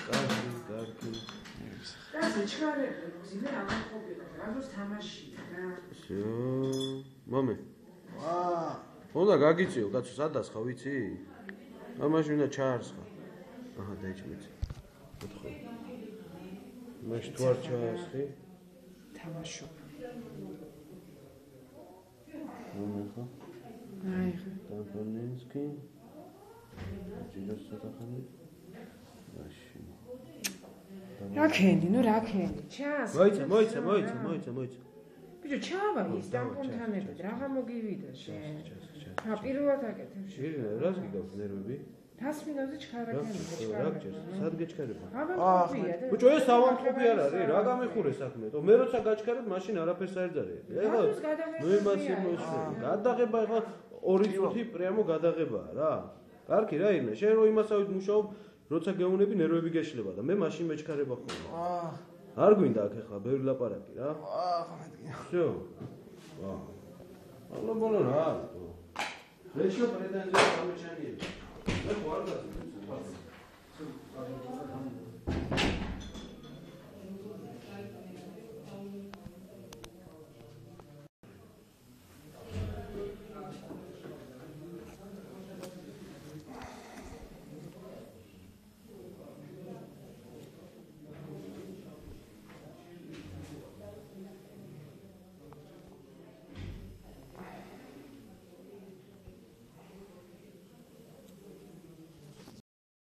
კარგი. Კაცი ჩქარები, ძიმე აღხობილო, რამოს თამაშია რა. всё, მომე. უნდა გაგიწიო, კაცო, სადასხა ვიცი? ამაში უნდა ჩაარსხა. აჰა, დაიჭმეცი. მოთხო. მაშ თუ არ ჩაარსხი? თამაშობ. მომეხა. აი, დაბანენსკი. ჯიგოს საფახანი. მაშინ. რაკენი, ნუ რაკენი. ჩას. მოიცა. ბიჭო, ჩავა ის დამკომთანებით, რაღა მოგივიდა შენ. რა პირველად აკეთებ შენ? ჟირ, რას გიგავს ნერვები? რას მინდოზე ჩქარაგენი, რაკჭერს, სად გეჩქარება? ავანტყოფია და. ბიჭო, ეს ავანტყოფი არ არის, რა გამიხურე საქმე? მე როცა გაჩქარებ, მაშინ არაფერს არ ეძარია. ეხლა ნუ იმას იმოშვა. გადაღება ეხლა 2 წუთი პრიამო გადაღებაა რა. კარგი რა ირნა, შენ რო იმასავით მუშაობ, როცა გეუნები ნერვები გეშლება და მე მაშინ მეჩქარება ხოლმე. არ გვინდა აქ ეხლა ბევრი ლაპარაკი რა. всё. ბოლო რა. რეშო პრეტენზია გამეჩანიები. მე ხوار გასულ.